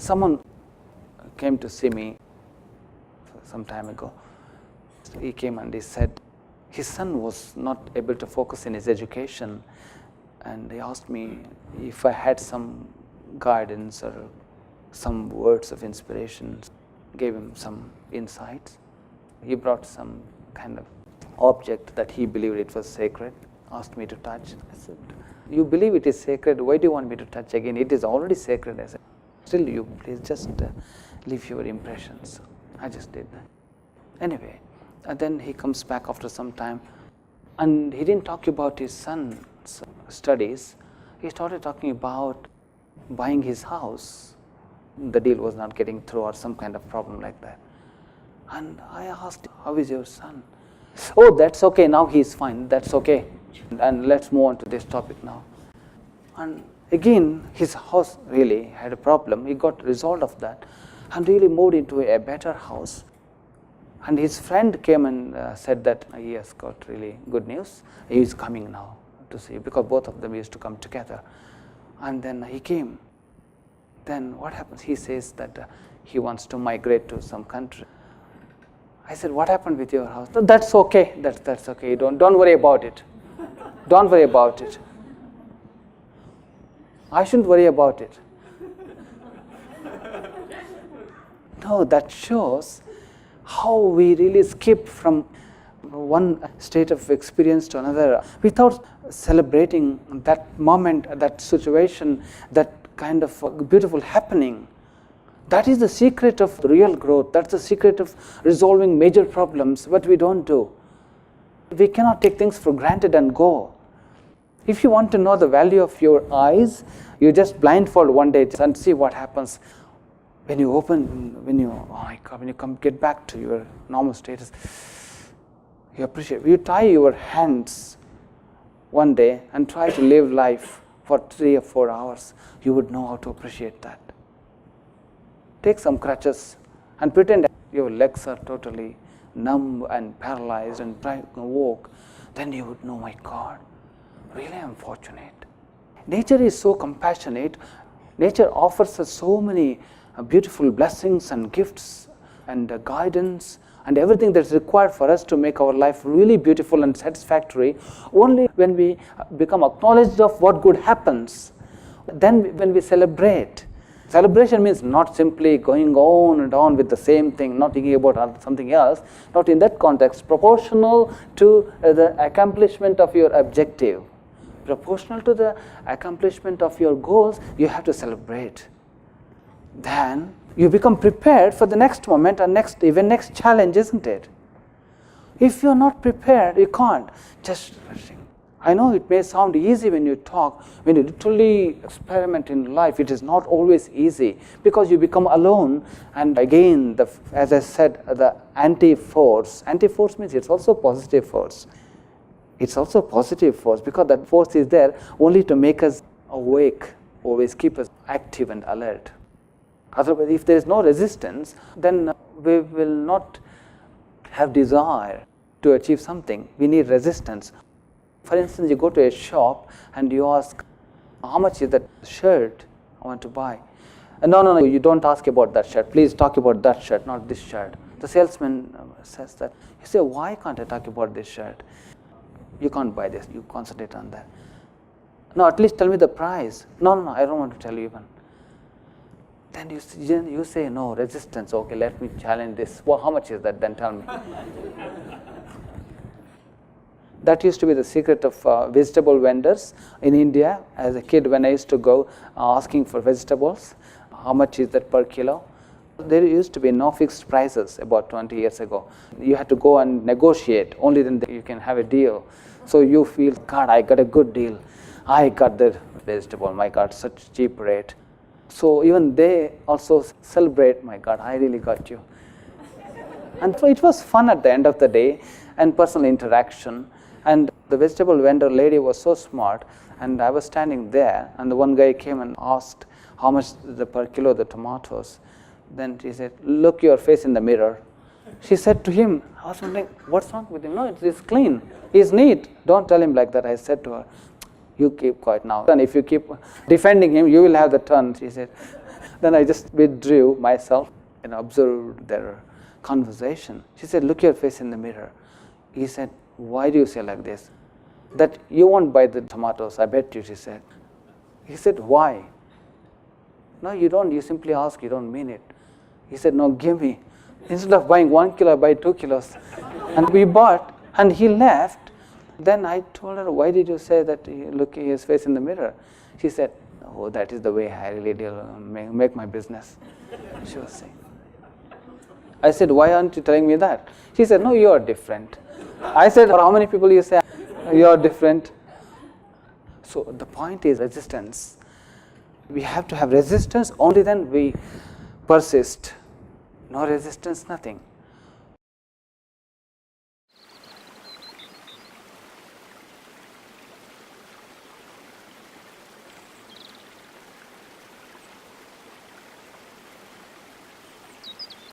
Someone came to see me some time ago. He came and he said his son was not able to focus in his education, and he asked me if I had some guidance or some words of inspiration, gave him some insights. He brought some kind of object that he believed it was sacred, asked me to touch. I said, you believe it is sacred, why do you want me to touch again? It is already sacred. I said, still you please just leave your impressions. I just did that. Anyway, and then he comes back after some time, and he didn't talk about his son's studies. He started talking about buying his house. The deal was not getting through or some kind of problem like that. And I asked, how is your son? Oh, that's okay, now he's fine, that's okay. And let's move on to this topic now. And again, his house really had a problem. He got resolved of that and really moved into a better house. And his friend came and said that he has got really good news. He is coming now to see, because both of them used to come together. And then he came. Then what happens? He says that he wants to migrate to some country. I said, what happened with your house? No, that's okay. That's okay. Don't worry about it. Don't worry about it. I shouldn't worry about it. No, that shows how we really skip from one state of experience to another without celebrating that moment, that situation, that kind of beautiful happening. That is the secret of real growth. That's the secret of resolving major problems, but we don't do. We cannot take things for granted and go. If you want to know the value of your eyes, you just blindfold one day and see what happens. When you open, when you come get back to your normal status, you appreciate. You tie your hands one day and try to live life for 3 or 4 hours, you would know how to appreciate that. Take some crutches and pretend your legs are totally numb and paralyzed and try to walk. Then you would know, my God, really I'm fortunate. Nature is so compassionate. Nature offers us so many beautiful blessings and gifts and guidance and everything that's required for us to make our life really beautiful and satisfactory. Only when we become acknowledged of what good happens, then when we celebrate. Celebration means not simply going on and on with the same thing, not thinking about something else, not in that context, proportional to the accomplishment of your objective. Proportional to the accomplishment of your goals, you have to celebrate. Then you become prepared for the next moment and next challenge, isn't it? If you're not prepared, you can't. Just, I know it may sound easy when you talk, when you literally experiment in life, it is not always easy because you become alone. And again, as I said, the anti-force means it's also positive force. It's also positive force because that force is there only to make us awake, always keep us active and alert. Otherwise, if there is no resistance, then we will not have desire to achieve something. We need resistance. For instance, you go to a shop and you ask, how much is that shirt I want to buy? No, you don't ask about that shirt. Please talk about that shirt, not this shirt. The salesman says that. You say, why can't I talk about this shirt? You can't buy this. You concentrate on that. No, at least tell me the price. No, I don't want to tell you even. Then you say, no, resistance. Okay, let me challenge this. Well, how much is that? Then tell me. That used to be the secret of vegetable vendors in India. As a kid, when I used to go asking for vegetables, how much is that per kilo? There used to be no fixed prices about 20 years ago. You had to go and negotiate. Only then you can have a deal. So you feel, God, I got a good deal. I got the vegetable. My God, such cheap rate. So even they also celebrate, my God, I really got you. And so it was fun at the end of the day and personal interaction. And the vegetable vendor lady was so smart, and I was standing there, and the one guy came and asked how much per kilo the tomatoes. Then she said, look your face in the mirror. She said to him, I was wondering, what's wrong with him? No, it's clean. He's neat. Don't tell him like that. I said to her, you keep quiet now. And if you keep defending him, you will have the turn. She said, Then I just withdrew myself and observed their conversation. She said, look your face in the mirror. He said, why do you say like this? That you won't buy the tomatoes, I bet you, she said. He said, why? No, you don't, you simply ask, you don't mean it. He said, no, give me. Instead of buying 1 kilo, I buy 2 kilos. And we bought, and he left. Then I told her, why did you say that, look at his face in the mirror? She said, oh, that is the way I really make my business, she was saying. I said, why aren't you telling me that? She said, no, you are different. I said, for how many people you say you are different? So the point is resistance. We have to have resistance, only then we persist. No resistance, nothing.